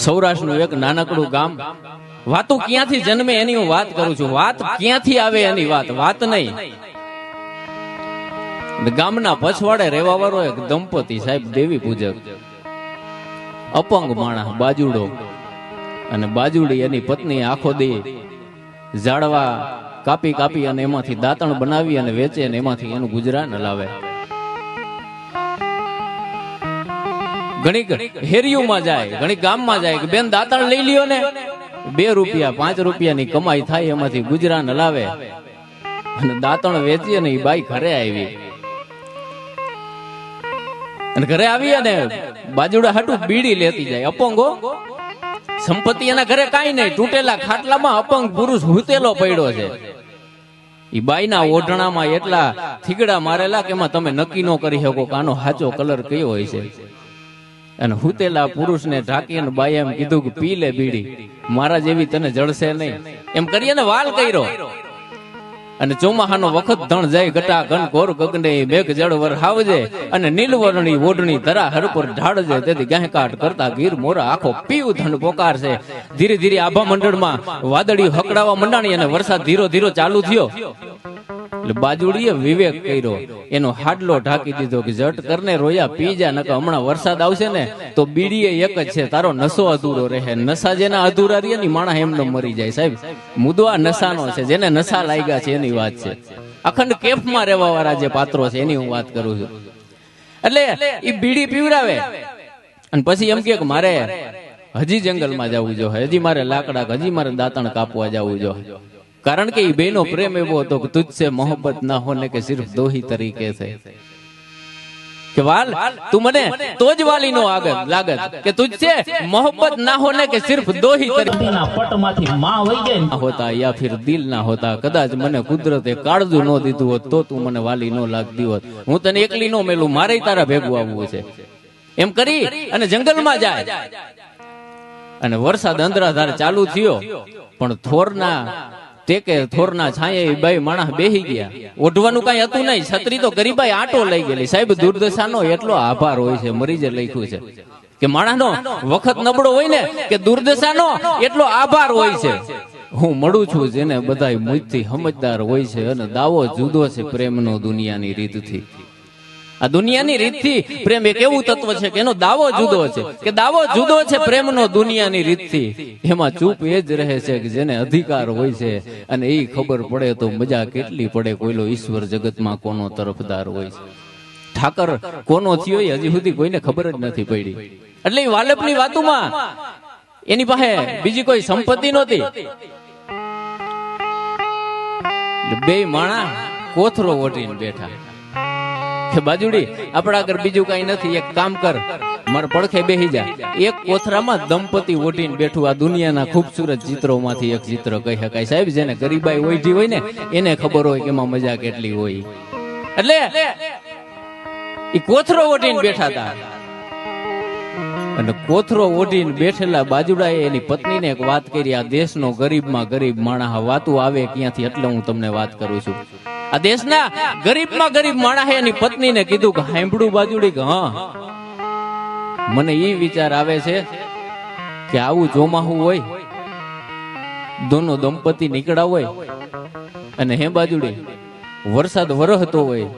સૌરાષ્ટ્રનું એક નાનકડું ગામ. વાતો ક્યાંથી જન્મે એની હું વાત કરું છું. વાત ક્યાંથી આવે એની વાત નહીં. ગામના પછવાડે રહેવા વાળો એક દંપતી, સાહેબ દેવી પૂજક, અપંગ માણસ, બાજુડો, અને બાજુડી એની પત્ની આખો દી ઝાડવા કાપી અને એમાંથી દાંતણ બનાવી અને વેચે અને એમાંથી એનું ગુજરાન હલાવે. ઘણી હેરિયુમાં જાય, ઘણી ગામમાં જાય કે બેન દાંતણ લઈ લ્યો ને, 2 રૂપિયા 5 રૂપિયાની કમાઈ થાય, એમાંથી ગુજરાન હલાવે. અને દાંતણ વેચી અને એ બાઈ ઘરે આવી. અને ઘરે આવી અને બાજુડા હાટું બીડી લેતી જાય. અપંગો, સંપત્તિ એના ઘરે કાંઈ નહીં, તૂટેલા ખાટલામાં અપંગ પુરુષ હૂતેલો પડ્યો છે. ઈ બાઈના ઓઢણામાં એટલા થીગડા મારેલા કે એમાં તમે નક્કી ન કરી શકો કે આનો સાચો કલર કયો હોય છે. અને હૂતેલા પુરુષને ઢાંકી અને બાઈએ એમ કીધું કે પી લે બીડી, મારા જેવી તને જળશે નહીં. એમ કરી અને વાલ કર્યો. અને ચોમાહાનો વખત ધણ જાય, ઘટા ઘન કોર ગગને મેઘ જળ વરહાવજે, અને નીલવર્ણી ઓઢણી ધરા હર પર ઢાળજે. તેથી ગાયકાટ કરતા ગીર મોરા આખો પીવ ધન પોકાર છે. ધીરે ધીરે આભા મંડળમાં વાદળી હકડાવા મંડાણી અને વરસાદ ધીરો ધીરો ચાલુ થયો. એટલે બાજુડીએ વિવેક કર્યો, એનો હાડલો ઢાંકી દીધો કે જટ કરને રોયા પી જા, નકર હમણાં વરસાદ આવશે ને તો બીડીએ એક જ છે, તારો નશો અધૂરો રહે. નશા જેના અધૂરા રહે ની માણસ એમને મરી જાય. સાહેબ મુદ્દો આ નશાનો છે, જેને નશા લાગ્યા છે એની વાત છે. અખંડ કેફમાં રહેવા વાળા જે પાત્રો છે એની હું વાત કરું છું. એટલે એ બીડી પીવડાવે અને પછી એમ કે મારે હજી જંગલમાં જવું જોઈએ, હજી મારે લાકડા, હજી મારે દાંતણ કાપવા જવું જોઈએ. કારણ કે એ બેનો પ્રેમ એવો હતો કે તુજસે મોહબ્બત ના હોને કે સિર્ફ દો ही તરીકે છે. કે વાલ તું મને તો જ વાલી નો આગત લાગત, કે તુજસે મોહબ્બત ના હોને કે સિર્ફ દો ही તરીકે ના પટમાંથી માં વઈ જાય હોતા યા ફિર દિલ ના હોતા. કદાચ મને કુદરતે કાળજું ન દીધું હોત તો તું મને વાલી નો લાગતી હોત. હું તને એકલી નો મેલું, મારે તારા ભેગું આવવું છે. એમ કરી અને જંગલમાં જાય. અને વરસાદ અંધરાધાર ચાલુ થયો, પણ થોરના છાંયે બાઈ માણસ બેહી ગયા. ઓઢવાનું કઈ હતું નહીં, છત્રી તો ગરીબાઈ આટો લઈ ગયેલી. સાહેબ દુર્દશાનો એટલો આભાર હોય છે, મરીજે લખ્યું છે કે માણસનો વખત નબળો હોય ને કે દુર્દશાનો એટલો આભાર હોય છે. હું મળું છું જેને બધાય મુજથી સમજદાર હોય છે, અને દાવો જુદો છે પ્રેમનો દુનિયાની રીતથી. આ દુનિયાની રીતથી પ્રેમ એક એવું તત્વ છે કે એનો દાવો જુદો છે, કે દાવો જુદો છે પ્રેમનો દુનિયાની રીતથી. એમાં ચૂપ એ જ રહે છે કે જેને અધિકાર હોય છે, અને એ ખબર પડે તો મજા કેટલી પડે. કોઈલો ઈશ્વર જગતમાં કોનો તરફદાર હોય છે, ઠાકર કોનો થયો એ હજી સુધી કોઈને ખબર જ નથી પડી. એટલે એ વાલપની વાતોમાં એની પાસે બીજી કોઈ સંપત્તિ નહોતી. બે માણા કોથરો ઓઢીને બેઠા કે બાજુડી આપણા આગળ બીજું કઈ નથી, એક કામ કર, મારા પડખે બેહી જા. એક કોથરામાં દંપતી ઓઢીને બેઠું. આ દુનિયાના ખૂબસૂરત ચિત્રોમાંથી એક ચિત્ર કહી શકાય. સાહેબ જેને ગરીબાઈ ઓઢી હોય ને એને ખબર હોય કે એમાં મજા કેટલી હોય. એટલે એ કોથરો ઓઢીને બેઠા હતા. અને કોથરો ઓઢીને બેઠેલા બાજુડાએ એની પત્નીને એક વાત કરી. આ દેશનો ગરીબમાં ગરીબ માણસ વાતું આવે ક્યાંથી, એટલે હું તમને વાત કરું છું. આ દેશના ગરીબમાં ગરીબ માણસે એની પત્નીને કીધું કે સાંભળું બાજુડી કે હા, મને એ વિચાર આવે છે કે આવું ચોમાહું હોય, દોનો દંપતી નીકળ્યા હોય, અને હે બાજુડી વરસાદ વરસતો હોય,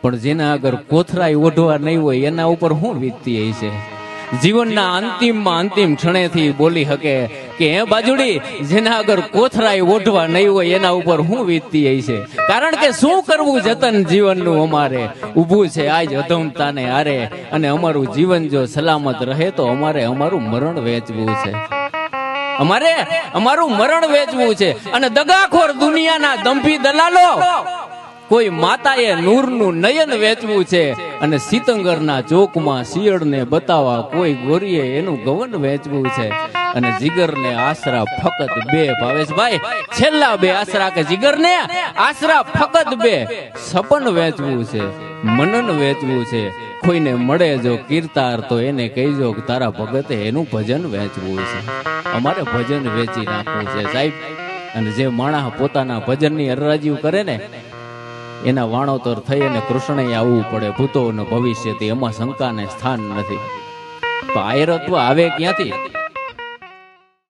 પણ જેના આગળ કોથરાય ઓઢવા નહીં હોય એના ઉપર શું વીતતી હશે. જીવનના અંતિમમાં અંતિમ ક્ષણેથી બોલી શકે કે હે બાજુડી જેના આગળ કોથરાય ઓઢવા નહીં હોય એના ઉપર હું વીતતી હશે. કારણ કે શું કરવું જતન જીવનનું અમારે ઊભું છે આજ અધમતાને હારે, અને અમારું જીવન જો સલામત રહે તો અમારે અમારું મરણ વેચવું છે. અમારે અમારું મરણ વેચવું છે. અને દગાખોર દુનિયાના દંભી દલાલો કોઈ માતાએ નૂરનું નયન વેચવું છે, અને સિતંગરના ચોકમાં શિયળને બતાવવા કોઈ ગોરીએ એનું ગવન વેચવું છે. અને જીગરને આશરા ફક્ત 2 ભાવેશભાઈ, છેલ્લા 2 આશરા કે જીગરને આશરા ફક્ત 2 સપન વેચવું છે, મનન વેચવું છે. કોઈને મળે જો કીર્તાર તો એને કહીજો કે તારા ભગતે એનું ભજન વેચવું છે. અમારે ભજન વેચી નાખવું છે સાહેબ. અને જે માણસ પોતાના ભજનની અરરાજીઓ કરે ને એના વાણોતર થઈ અને કૃષ્ણએ આવવું પડે ભૂતો અને ભવિષ્યથી. એમાં શંકાને સ્થાન નથી. તો આયરત્વ આવે ક્યાંથી?